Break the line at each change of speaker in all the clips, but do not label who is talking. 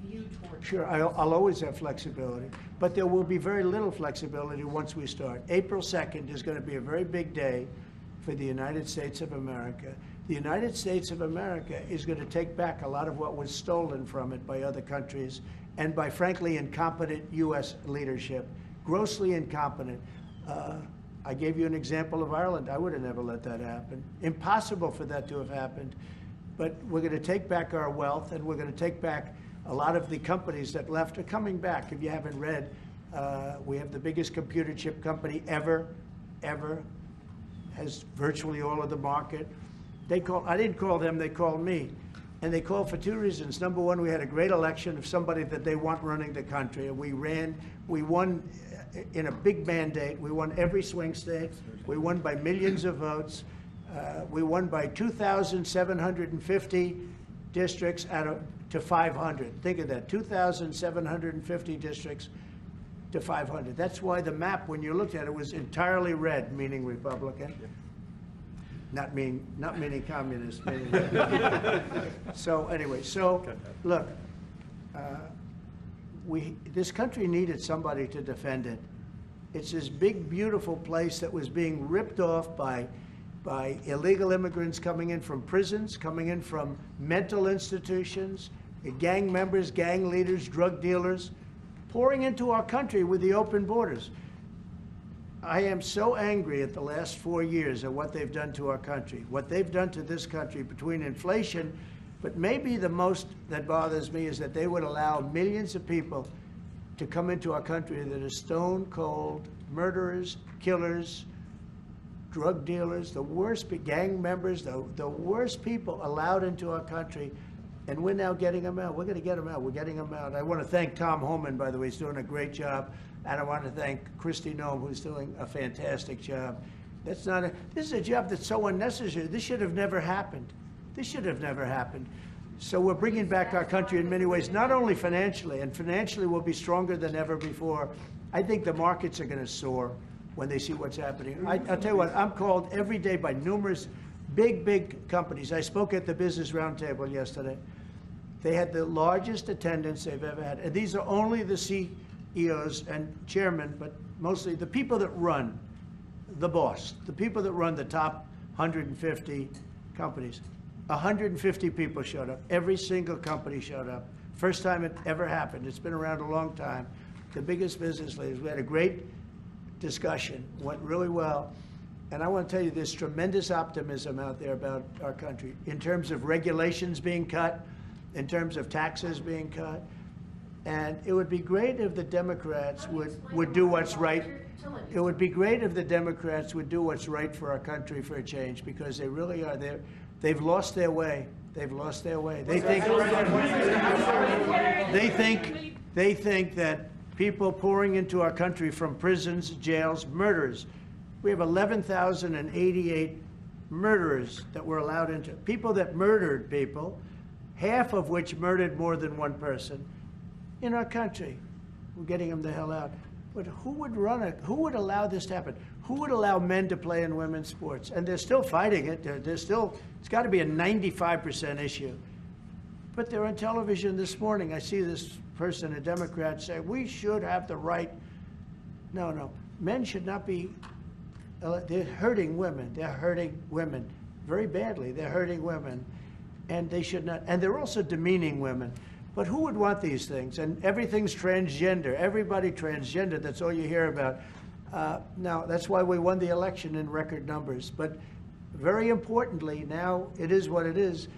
view towards?
Sure, I'll always have flexibility, but there will be very little flexibility once we start. April 2nd is going to be a very big day for the United States of America. The United States of America is going to take back a lot of what was stolen from it by other countries and by, frankly, incompetent U.S. leadership, grossly incompetent. I gave you an example of Ireland. I would have never let that happen. Impossible for that to have happened. But we're going to take back our wealth, and we're going to take back a lot of the companies that left are coming back. If you haven't read, we have the biggest computer chip company ever, has virtually all of the market. I didn't call them, they called me. And they called for two reasons. Number one, we had a great election of somebody that they want running the country. And we won in a big mandate. We won every swing state. We won by millions of votes. We won by 2,750 districts to 500. Think of that, 2,750 districts to 500. That's why the map, when you looked at it, was entirely red, meaning Republican. Yeah. Not meaning communist. Meaning so anyway, look, this country needed somebody to defend it. It's this big, beautiful place that was being ripped off by illegal immigrants coming in from prisons, coming in from mental institutions, gang members, gang leaders, drug dealers, pouring into our country with the open borders. I am so angry at the last 4 years at what they've done to our country, what they've done to this country between inflation, but maybe the most that bothers me is that they would allow millions of people to come into our country that are stone cold murderers, killers, drug dealers, the worst gang members, the worst people allowed into our country, and we're now getting them out. We're going to get them out. We're getting them out. I want to thank Tom Homan, by the way. He's doing a great job. And I want to thank Kristi Noem, who's doing a fantastic job. This is a job that's so unnecessary. This should have never happened. This should have never happened. So we're bringing back our country in many ways, not only financially, and financially we'll be stronger than ever before. I think the markets are going to soar when they see what's happening. I'll tell you what, I'm called every day by numerous big companies. I spoke at the Business Roundtable yesterday. They had the largest attendance they've ever had. And these are only the CEOs and chairmen, but mostly the people that run, the boss, the people that run the top 150 companies. 150 people showed up. Every single company showed up. First time it ever happened. It's been around a long time. The biggest business leaders. We had a great discussion, went really well. And I want to tell you, there's tremendous optimism out there about our country in terms of regulations being cut, in terms of taxes being cut. And it would be great if the Democrats would do what's right. It would be great if the Democrats would do what's right for our country for a change, because they really are there. They've lost their way. They've lost their way. They think that people pouring into our country from prisons, jails, murders. We have 11,088 murderers that were allowed into, people that murdered people, half of which murdered more than one person in our country. We're getting them the hell out. But who would who would allow this to happen? Who would allow men to play in women's sports? And they're still fighting it. It's got to be a 95% issue. But they're on television this morning. I see this person, a Democrat, say, we should have the right. No. Men should not be, they're hurting women. They're hurting women very badly. They're hurting women. And they should not, and they're also demeaning women. But who would want these things? And everything's transgender. Everybody transgender. That's all you hear about. Now, that's why we won the election in record numbers. But very importantly, now it is what it is.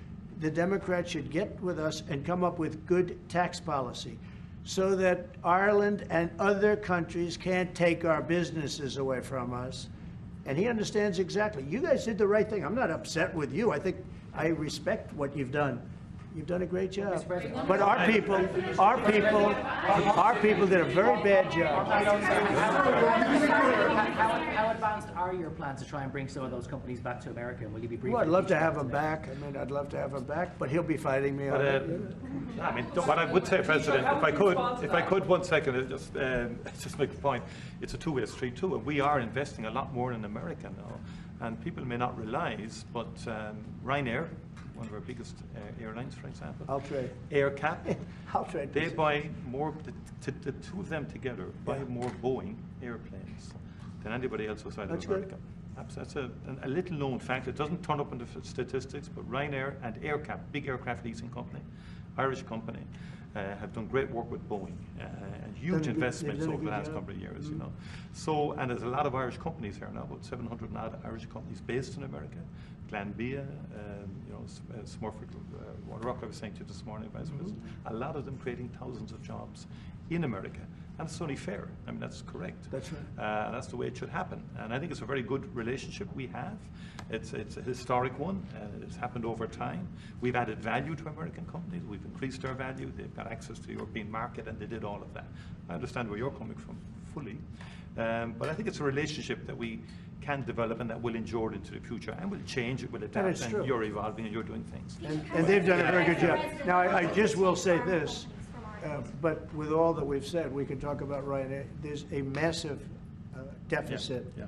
The Democrats should get with us and come up with good tax policy so that Ireland and other countries can't take our businesses away from us. And he understands exactly. You guys did the right thing. I'm not upset with you. I respect what you've done. You've done a great job. But our people did a very bad job.
How advanced are your plans to try and bring some of those companies back to America? And will you be briefing?
Well, I'd love to have him back. I mean, I'd love to have him back, but he'll be fighting me on it.
I mean, what I would say, President, if I could 1 second, just make the point. It's a two-way street too, and we are investing a lot more in America now. And people may not realise, but Ryanair one of our biggest airlines, for example.
I'll trade.
AirCap.
I'll trade.
They buy more, the two of them together buy
Yeah.
more Boeing airplanes than anybody else outside
That's
of
good.
America. That's a little known fact. It doesn't turn up in the statistics, but Ryanair and AirCap, big aircraft leasing company, Irish company, have done great work with Boeing and huge investments over the last couple of years, you know. So, and there's a lot of Irish companies here now, about 700 and odd Irish companies based in America. Glanbia, you know, Smurford, Rock, I was saying to you this morning, Vice President, a lot of them creating thousands of jobs in America. And it's only fair. I mean, that's correct.
That's right.
That's the way it should happen. And I think it's a very good relationship we have. It's a historic one. It's happened over time. We've added value to American companies. We've increased our value. They've got access to the European market, and they did all of that. I understand where you're coming from fully. But I think it's a relationship that we can develop and that will endure into the future and will change, it will adapt, and you're evolving and you're doing things.
And they've done a very good job. Now, I just will say this, but with all that we've said, we can talk about Ryanair. There's a massive deficit.
Yeah.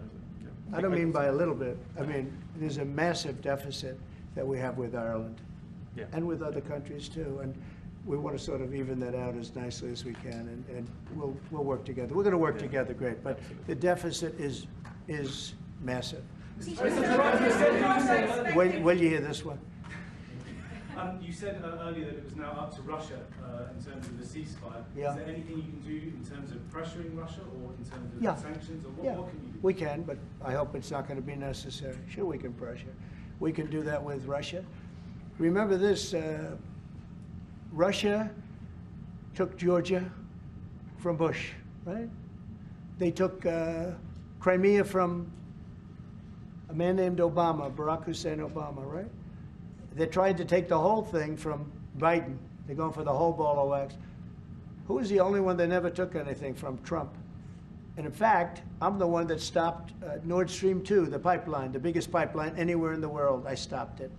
I don't mean by a little bit. I mean, there's a massive deficit that we have with Ireland and with other countries too. And we want to sort of even that out as nicely as we can, and we'll work together. We're going to work together great, but the deficit is massive. Will you hear this one?
You said earlier that it was now up to Russia in terms of the ceasefire.
Yeah.
Is there anything you can do in terms of pressuring Russia or in terms of
Yeah.
sanctions? Or what can you do?
We can, but I hope it's not going to be necessary. Sure, we can pressure. We can do that with Russia. Remember this, Russia took Georgia from Bush, right? They took Crimea from a man named Obama, Barack Hussein Obama, right? They tried to take the whole thing from Biden. They're going for the whole ball of wax. Who was the only one that never took anything from? Trump. And in fact, I'm the one that stopped Nord Stream 2, the pipeline, the biggest pipeline anywhere in the world. I stopped it.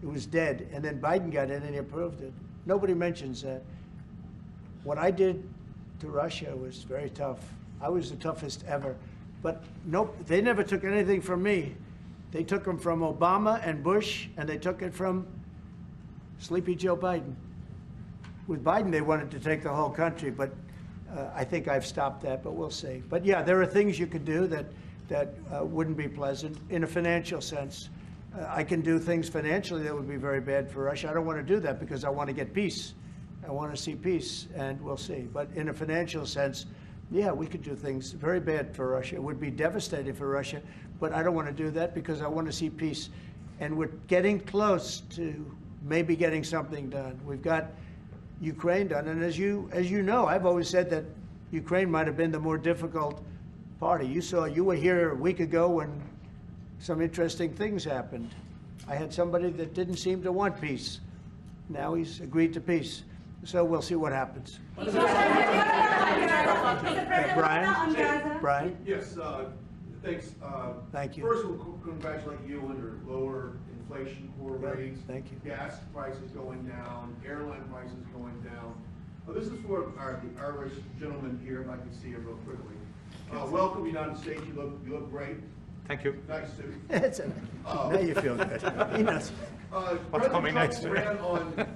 It was dead. And then Biden got in and he approved it. Nobody mentions that. What I did to Russia was very tough. I was the toughest ever. But nope, they never took anything from me. They took them from Obama and Bush, and they took it from Sleepy Joe Biden. With Biden, they wanted to take the whole country, but I think I've stopped that, but we'll see. But yeah, there are things you could do that wouldn't be pleasant in a financial sense. I can do things financially that would be very bad for Russia. I don't want to do that because I want to get peace. I want to see peace, and we'll see. But in a financial sense, yeah, we could do things very bad for Russia. It would be devastating for Russia, but I don't want to do that because I want to see peace. And we're getting close to maybe getting something done. We've got Ukraine done, and as you know, I've always said that Ukraine might have been the more difficult party. You were here a week ago when some interesting things happened. I had somebody that didn't seem to want peace. Now he's agreed to peace. So we'll see what happens. Brian?
Yes, thanks.
Thank you.
First, we'll congratulate you on your lower inflation core rates.
Thank you.
Gas prices going down, airline prices going down. This is for the Irish gentleman here, if I can see you real quickly. Welcome, United States. You look great.
Thank you.
Nice to.
It's now you feel good. He knows.
What's coming next?
Ran on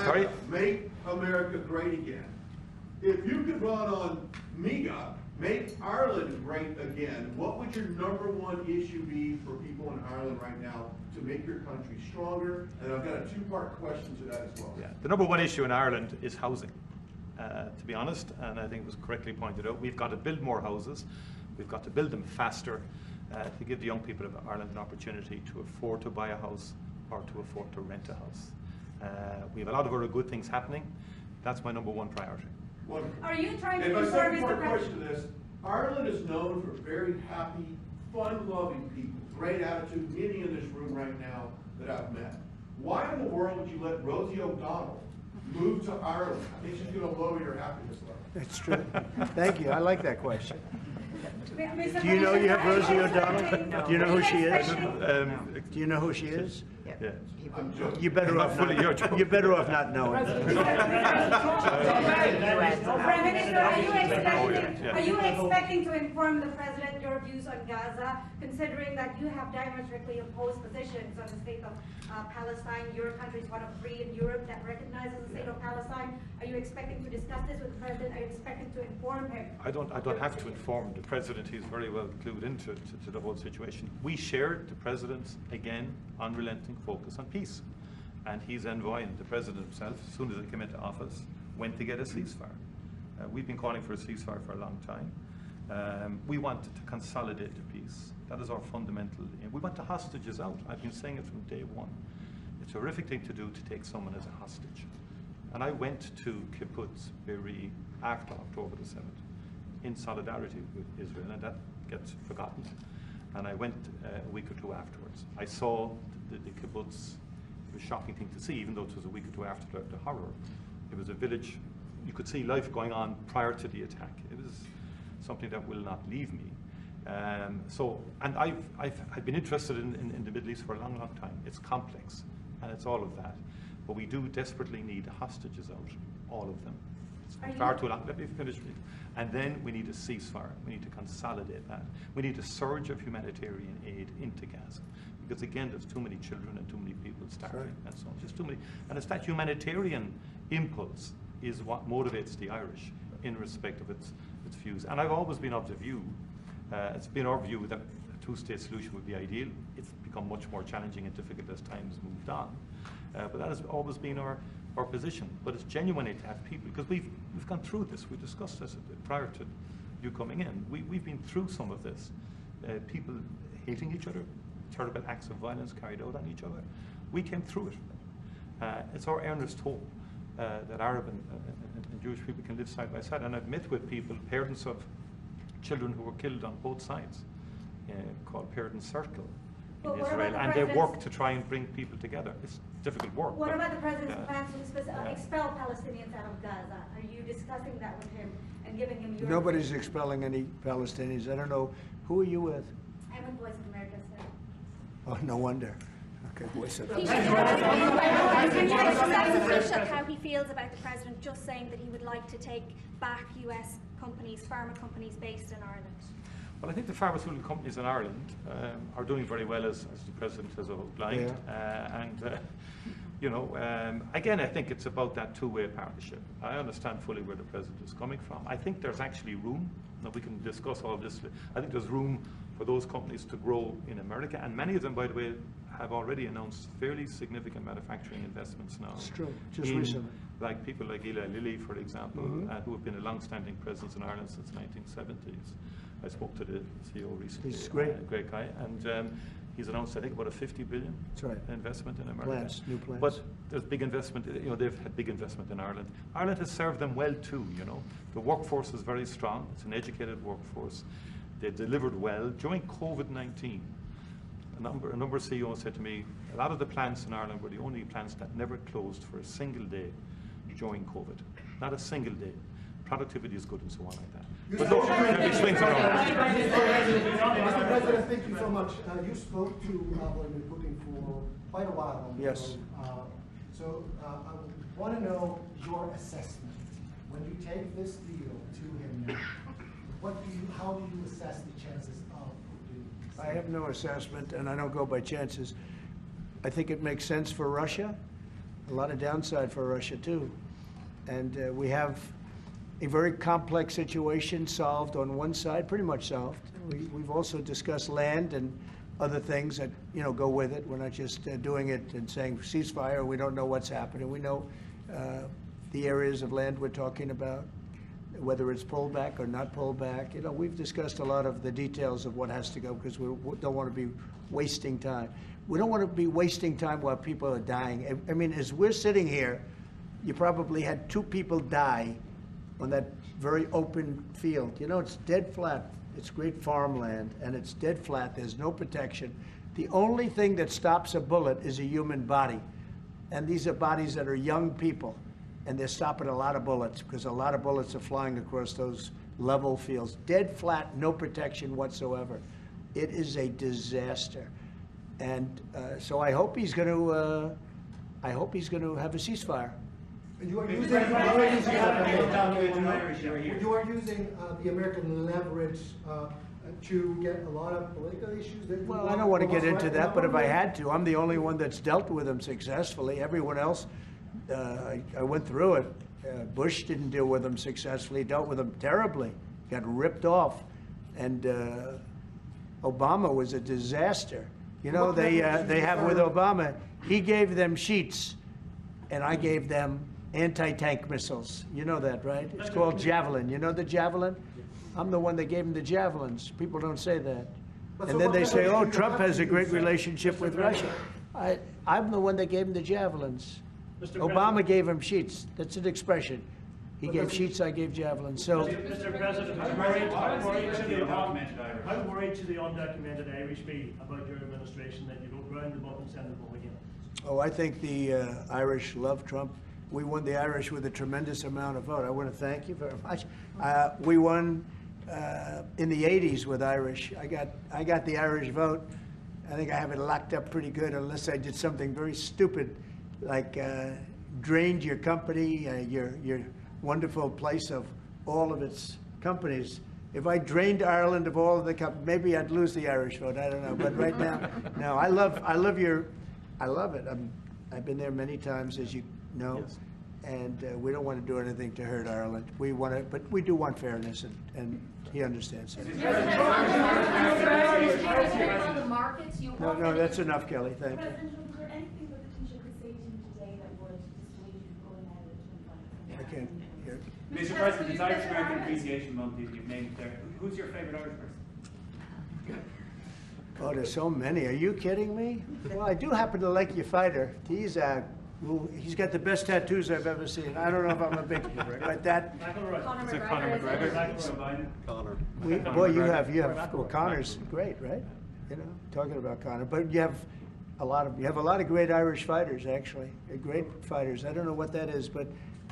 Sorry?
Make America Great Again. If you could run on MEGA, Make Ireland Great Again, what would your #1 issue be for people in Ireland right now to make your country stronger? And I've got a 2-part question to that as well.
Yeah. The #1 issue in Ireland is housing, to be honest, and I think it was correctly pointed out. We've got to build more houses. We've got to build them faster to give the young people of Ireland an opportunity to afford to buy a house or to afford to rent a house. We have a lot of other good things happening. That's my #1 priority.
Wonderful.
Are you trying to
and my
service
second
the
part question to this, Ireland is known for very happy, fun-loving people, great attitude, many in this room right now that I've met. Why in the world would you let Rosie O'Donnell move to Ireland? I think she's going to lower your happiness level.
That's true. Thank you. I like that question.
Mr.
Do you know you have Rosie
Commissioner,
O'Donnell? Do you know who she is?
Do
Do you know who she is?
Yeah.
You're better off not. You're better off not knowing.
Prime Minister, are you expecting to inform the President your views on Gaza, considering that you have diametrically opposed positions on the state of Palestine? Your country is one of 3 in Europe that recognizes the state of Palestine. Are you expecting to discuss this with the President? Are you expecting to inform him?
I don't have to inform the President. He's very well clued into the whole situation. We shared the President's, again, unrelenting focus on peace. And he's envoy, the President himself, as soon as he came into office, went to get a ceasefire. We've been calling for a ceasefire for a long time. We wanted to consolidate the peace. That is our fundamental aim. We want the hostages out. I've been saying it from day one. It's a horrific thing to do, to take someone as a hostage. And I went to Kibbutz Be'eri after October the 7th in solidarity with Israel, and that gets forgotten. And I went a week or 2 afterwards. I saw the kibbutz. It was a shocking thing to see, even though it was a week or 2 after the horror. It was a village. You could see life going on prior to the attack. It was something that will not leave me. And I've been interested in the Middle East for a long, long time. It's complex, and it's all of that. But we do desperately need the hostages out, all of them. It's far too long. Let me finish. And then we need a ceasefire. We need to consolidate that. We need a surge of humanitarian aid into Gaza. Because again, there's too many children and too many people starving and so on. Just too many. And it's that humanitarian impulse is what motivates the Irish in respect of its views. And I've always been of the view, it's been our view that a 2-state solution would be ideal. It's become much more challenging and difficult as time has moved on. But that has always been our position. But it's genuinely to have people, because we've gone through this. We discussed this prior to you coming in. We've been through some of this. People hating each other, terrible acts of violence carried out on each other. We came through it. It's our earnest hope that Arab and Jewish people can live side by side. And I've met with people, parents of children who were killed on both sides, called Parent Circle in Israel, and they work to try and bring people together. It's difficult work.
What about the President's plans to expel Palestinians out of Gaza? Are you discussing that with him and giving him your...
Nobody's expelling any Palestinians. I don't know. Who are you with?
I'm with Voice of America, sir.
Oh, no wonder. Okay, Voice of America.
Can you explain to Taoiseach how he feels about the President just saying that he would like to take back US companies, pharma companies based in Ireland?
Well, I think the pharmaceutical companies in Ireland are doing very well, as the President has outlined. Again, I think it's about that 2-way partnership. I understand fully where the President is coming from. I think there's actually room. Now, we can discuss all this. I think there's room for those companies to grow in America, and many of them, by the way, have already announced fairly significant manufacturing investments now.
It's true, just recently.
Like people like Eli Lilly, for example, who have been a long-standing presence in Ireland since the 1970s. I spoke to the CEO recently.
He's great.
Great guy. And he's announced, I think, about a $50 billion investment in America.
New plants.
But there's big investment, they've had big investment in Ireland. Ireland has served them well too, The workforce is very strong. It's an educated workforce. They delivered well. During COVID-19, a number of CEOs said to me, a lot of the plants in Ireland were the only plants that never closed for a single day during COVID. Not a single day. Productivity is good and so on like that. But look, it swings around.
Mr. President, thank you so much. You spoke to Vladimir Putin for quite a while on the phone. So I want to know your assessment. When you take this deal to him now, how do you assess the chances of Putin?
I have no assessment, and I don't go by chances. I think it makes sense for Russia. A lot of downside for Russia, too. And we have a very complex situation solved on one side, pretty much solved. We've also discussed land and other things that go with it. We're not just doing it and saying ceasefire. We don't know what's happening. We know the areas of land we're talking about, whether it's pulled back or not pulled back. We've discussed a lot of the details of what has to go because we don't want to be wasting time. We don't want to be wasting time while people are dying. I mean, as we're sitting here, you probably had 2 people die on that very open field. It's dead flat. It's great farmland, and it's dead flat. There's no protection. The only thing that stops a bullet is a human body. And these are bodies that are young people, and they're stopping a lot of bullets because a lot of bullets are flying across those level fields. Dead flat, no protection whatsoever. It is a disaster. And so I hope he's going to. I hope he's going to have a ceasefire.
You are using, the American leverage to get a lot of political issues. That
Well, I don't want to get into that, but if I had to, I'm the only one that's dealt with them successfully. Everyone else, I went through it. Bush didn't deal with them successfully, dealt with them terribly, got ripped off. And Obama was a disaster. You know, they have with Obama, he gave them sheets, and I gave them anti-tank missiles. You know that, right? It's called Javelin. You know the Javelin? I'm the one that gave them the Javelins. People don't say that. And then they say, oh, Trump has a great relationship with Russia. I'm the one that gave him the Javelins. Obama gave him sheets. That's an expression. He gave sheets, I gave javelins. So,
Mr. President, how worried should the undocumented Irish be about your administration that you don't round them up and send them home again?
oh, I think the Irish love Trump. We won the Irish with a tremendous amount of vote. I want to thank you very much. We won in the 80s with Irish. I got the Irish vote. I think I have it locked up pretty good, unless I did something very stupid, like drained your company, your wonderful place of all of its companies. If I drained Ireland of all of the companies, maybe I'd lose the Irish vote. I don't know. But right now, no. I love it. I've been there many times, as you know, yes. And we don't want to do anything to hurt Ireland. We want to, but we do want fairness, and he understands that. No, that's enough, Kelly. Thank you.
President, was there anything that the Taoiseach could say to you today that would dissuade you from going ahead with
I can't hear.
Mr. President, it's Irish American Appreciation Month, you've named it there. Who's your favourite Irish person?
Oh, there's so many. Are you kidding me? Well, I do happen to like your fighter. He's got the best tattoos I've ever seen. I don't know if I'm a big, but that.
Conor McGregor. Conor.
Boy, you have. Well, Conor's great, right? You know, talking about Conor, but you have a lot of great Irish fighters, actually. Great fighters. I don't know what that is, but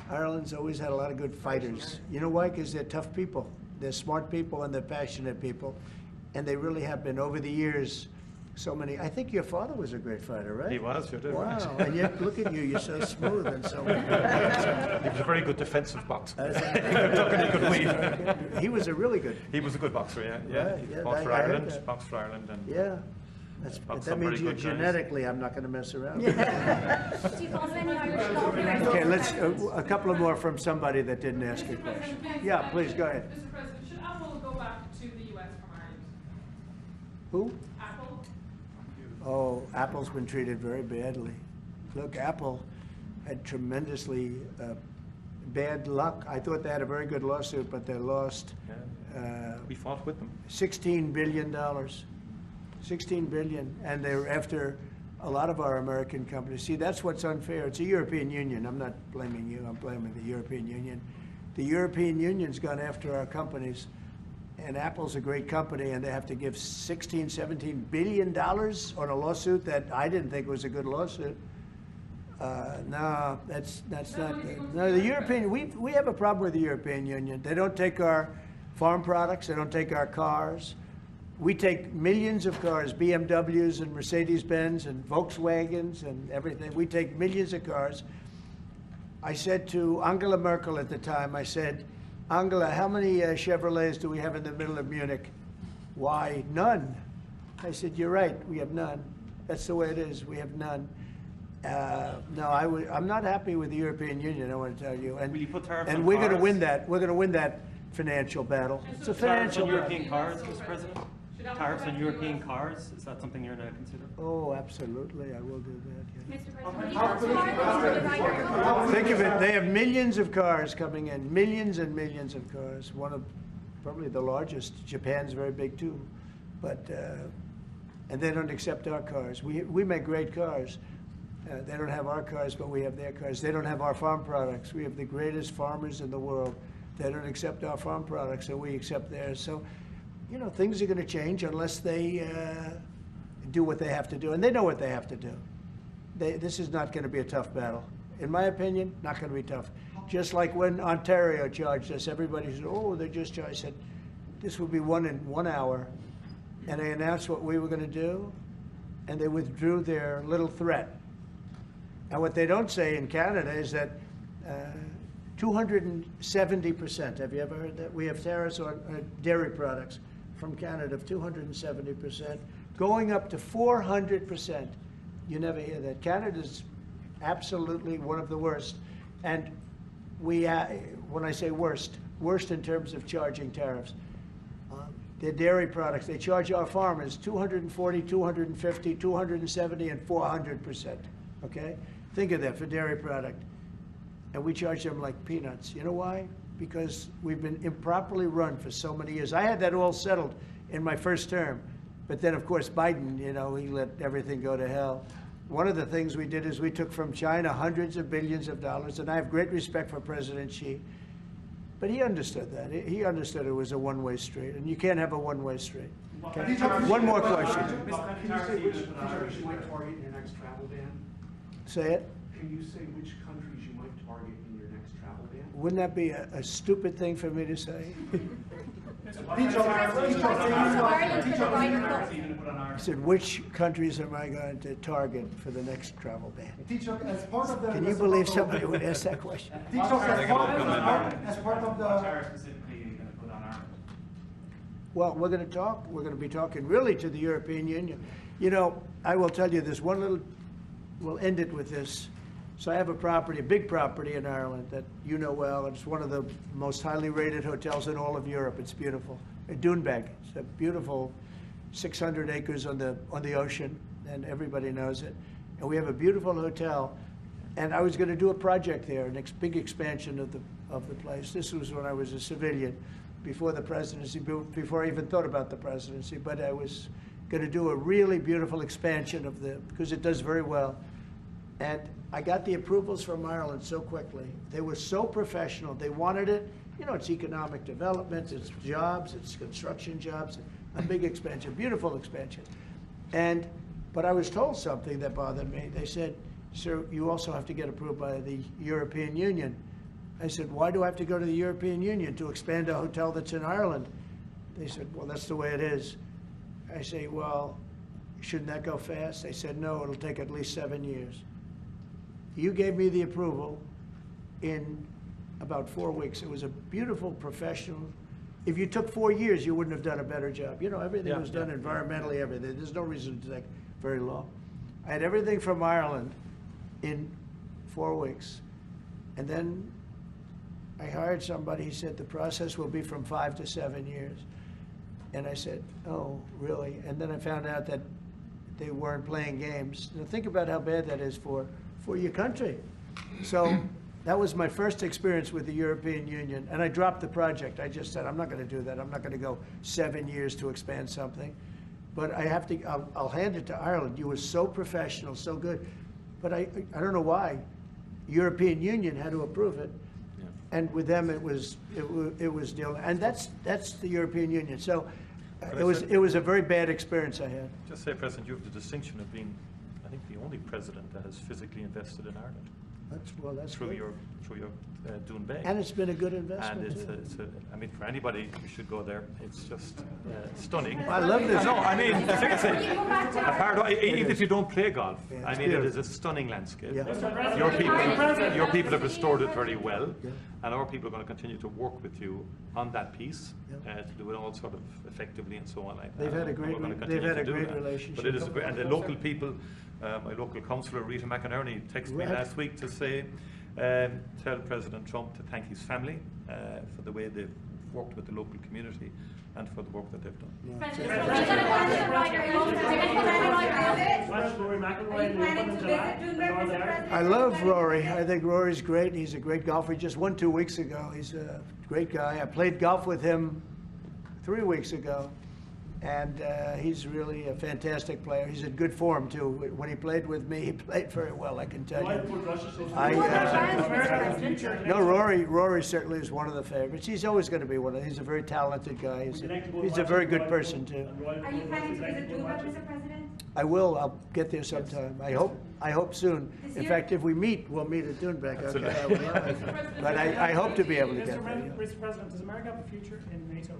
Ireland's always had a lot of good fighters. You know why? Because they're tough people. They're smart people and they're passionate people. And they really have been over the years. So many. I think your father was a great fighter, right?
He was, you did.
Wow.
Right.
And yet, look at you. You're so smooth and so.
He was a very good defensive boxer. He could weave.
He was a really good.
He was a good boxer. Yeah.
Right,
He boxed for Ireland. Boxed for Ireland. And
yeah. That means you genetically, I'm not going to mess around.
Do you follow any Irish law?
Okay, let's a couple of more from somebody that didn't ask a question. Yeah, please go ahead.
Mr. President, should Apple go back to the US from Ireland?
Who?
Apple.
Oh, Apple's been treated very badly. Look, Apple had tremendously bad luck. I thought they had a very good lawsuit, but they lost.
We fought with them.
$16 billion. $16 billion, and they're after a lot of our American companies. See, that's what's unfair. It's a European Union. I'm not blaming you. I'm blaming the European Union. The European Union's gone after our companies, and Apple's a great company, and they have to give $16, $17 billion on a lawsuit that I didn't think was a good lawsuit. No, that's not good. No, the European, we have a problem with the European Union. They don't take our farm products. They don't take our cars. We take millions of cars, BMWs and Mercedes-Benz and Volkswagens and everything. We take millions of cars. I said to Angela Merkel at the time, I said, Angela, how many Chevrolets do we have in the middle of Munich? Why, none. I said, you're right, we have none. That's the way it is, we have none. No, I'm not happy with the European Union, I want to tell you. And,
will you put tariffs on
we're going to
cars?
win that. We're going to win that financial battle. It's a financial battle.
European cars, Mr. President? Tariffs on European cars, is that something you're going to consider?
Oh, absolutely, I will do that.
Mr. President,
Think of it, they have millions of cars coming in, millions and millions of cars. One of probably the largest. Japan's very big too, but and they don't accept our cars. We make great cars. They don't have our cars, but we have their cars. They don't have our farm products. We have the greatest farmers in the world. They don't accept our farm products, and we accept theirs. So, you know, things are going to change unless they do what they have to do, and they know what they have to do. This is not going to be a tough battle. In my opinion, not going to be tough. Just like when Ontario charged us, everybody said, oh, they just charged. I said, this will be won in 1 hour. And they announced what we were going to do. and they withdrew their little threat. And what they don't say in Canada is that 270%, have you ever heard that? We have tariffs on dairy products from Canada of 270%, going up to 400%. You never hear that. Canada's absolutely one of the worst. And we, when I say worst in terms of charging tariffs. Their dairy products, they charge our farmers 240, 250, 270, and 400%, okay? Think of that for dairy product. And we charge them like peanuts. You know why? Because we've been improperly run for so many years. I had that all settled in my first term. But then, of course, Biden, you know, he let everything go to hell. One of the things we did is we took from China hundreds of billions of dollars, and I have great respect for President Xi. But he understood that. He understood it was a one-way street, and you can't have a one-way street. Okay? One more question.
Can you say which countries you might target in your next travel ban?
Say it.
Can you say which countries you might target in your next travel ban?
Wouldn't that be a stupid thing for me to say? I said, which countries am I going to target for the next travel ban? Can you believe somebody would ask that question?
As part of the tariff specifically you're going to put on Ireland?
Well, we're going to talk. We're going to be talking really to the European Union. You know, I will tell you this one little. We'll end it with this. So I have a property, a big property in Ireland that you know well. It's one of the most highly rated hotels in all of Europe. It's beautiful. Doonbeg. It's a beautiful 600 acres on the ocean, and everybody knows it. And we have a beautiful hotel. And I was going to do a project there, a big expansion of the place. This was when I was a civilian, before the presidency, before I even thought about the presidency. But I was going to do a really beautiful expansion of because it does very well. And I got the approvals from Ireland so quickly. They were so professional. They wanted it. You know, it's economic development, it's jobs, it's construction jobs, a big expansion, beautiful expansion. But I was told something that bothered me. They said, sir, you also have to get approved by the European Union. I said, why do I have to go to the European Union to expand a hotel that's in Ireland? They said, well, that's the way it is. I say, well, shouldn't that go fast? They said, no, it'll take at least 7 years. You gave me the approval in about 4 weeks. It was a beautiful, professional. If you took 4 years, you wouldn't have done a better job. You know, everything was done environmentally, everything. There's no reason to take very long. I had everything from Ireland in 4 weeks. And then I hired somebody. He said the process will be from 5 to 7 years. And I said, oh, really? And then I found out that they weren't playing games. Now think about how bad that is for your country. So that was my first experience with the European Union. And I dropped the project. I just said, I'm not going to do that. I'm not going to go 7 years to expand something. But I have to, I'll hand it to Ireland. You were so professional, so good. But I don't know why. European Union had to approve it. Yeah. And with them, it was deal. And that's the European Union. So it was a very bad experience I had.
Just say, President, you have the distinction of being, I think, the only president that has physically invested in Ireland.
That's
through
good.
your Doonbeg.
And it's been a good investment.
And I mean, for anybody, you should go there. It's just stunning.
I love this.
No, I mean, even if you don't play golf, I mean, it is a stunning landscape. Yeah. Your people have restored it very well, and our people are going to continue to work with you on that piece to do it all sort of effectively and so on like that.
They've had a great relationship.
But it is and the local people. My local councillor, Rita McInerney, texted me last week to say, tell President Trump to thank his family for the way they've worked with the local community and for the work that they've done.
I love Rory. I think Rory's great. He's a great golfer. He just won 2 weeks ago. He's a great guy. I played golf with him 3 weeks ago. And he's really a fantastic player. He's in good form, too. When he played with me, he played very well, I can tell you. No, Rory certainly is one of the favorites. He's always going to be one of them. He's a very talented guy. He's a very good person, too.
Are you planning to visit Cuba, Mr. President?
I will. I'll get there sometime. I hope soon. In fact, if we meet, we'll meet at Doonbeg. Okay? But I hope to be able to get there.
Mr. President, does America have a future in NATO?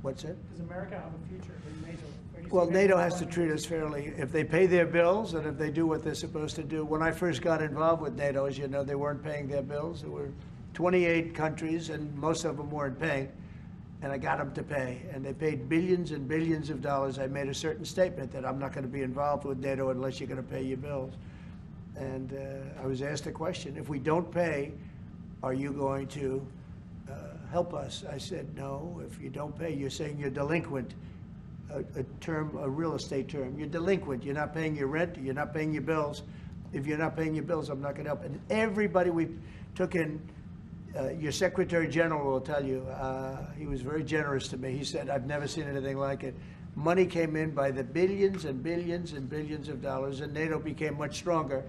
What's it?
Does America have a future in NATO?
Well, NATO has to treat us fairly. If they pay their bills and if they do what they're supposed to do. When I first got involved with NATO, as you know, they weren't paying their bills. There were 28 countries, and most of them weren't paying. And I got them to pay. And they paid billions and billions of dollars. I made a certain statement that I'm not going to be involved with NATO unless you're going to pay your bills. And I was asked a question, if we don't pay, are you going to help us? I said, no, if you don't pay, you're saying you're delinquent. A real estate term. You're delinquent. You're not paying your rent. You're not paying your bills. If you're not paying your bills, I'm not going to help. And everybody we took in, your Secretary General will tell you, he was very generous to me. He said, I've never seen anything like it. Money came in by the billions and billions and billions of dollars, and NATO became much stronger.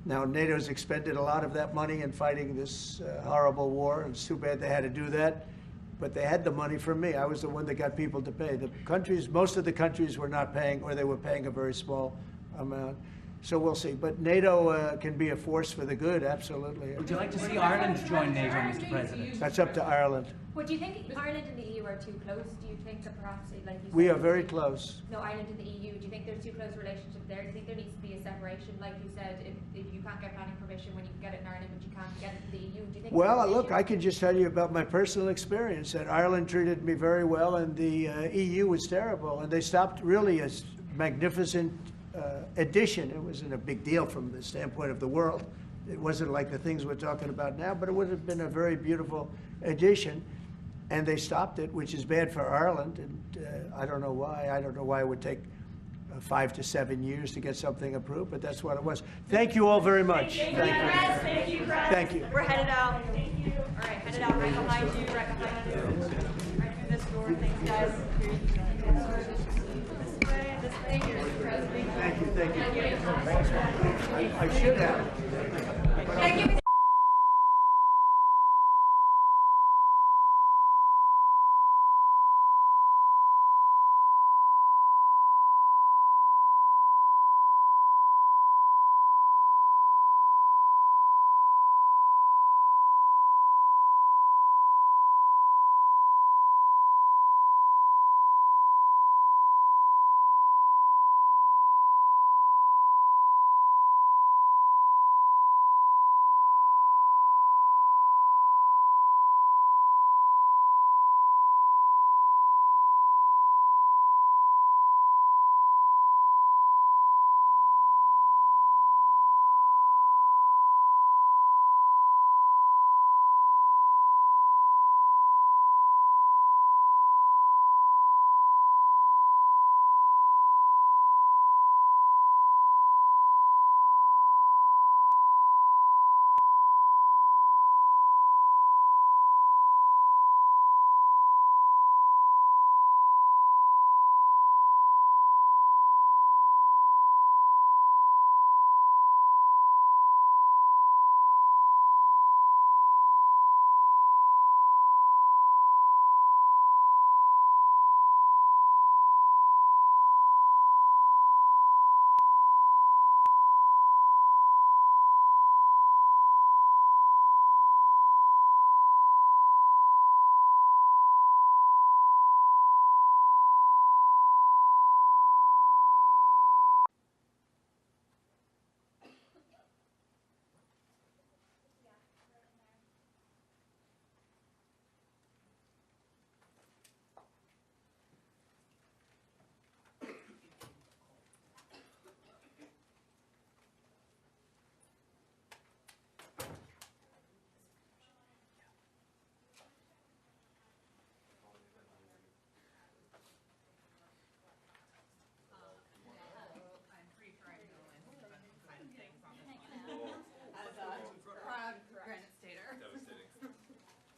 Now, NATO's expended a lot of that money in fighting this horrible war. It's too bad they had to do that. But they had the money from me. I was the one that got people to pay. The countries, most of the countries were not paying, or they were paying a very small amount. So we'll see. But NATO can be a force for the good, absolutely.
Would you like to see Ireland join NATO, Mr. President?
That's up to Ireland.
But do you think Ireland and the EU are too close? Do you think that perhaps, like you said,
We are very close.
No, Ireland and the EU. Do you think there's too close a relationship there? Do you think there needs to be a separation, like you said, if you can't get planning permission when you can get it in Ireland, but you can't get it in the EU? Do you think?
Well, look, I can just tell you about my personal experience. That Ireland treated me very well, and the EU was terrible, and they stopped really a magnificent addition. It wasn't a big deal from the standpoint of the world. It wasn't like the things we're talking about now, but it would have been a very beautiful addition. And they stopped it, which is bad for Ireland, and I don't know why. I don't know why it would take 5 to 7 years to get something approved, but that's what it was. Thank you all very much.
Thank you.
Thank you.
We're headed out. Thank you. All right, headed out right behind you, right behind you. Right through this door. Thanks, guys. This way, this way.
Thank you. I should have.
Thank you.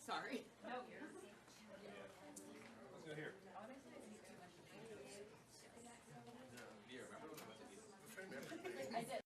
Sorry. No,
Let's go here.
I did.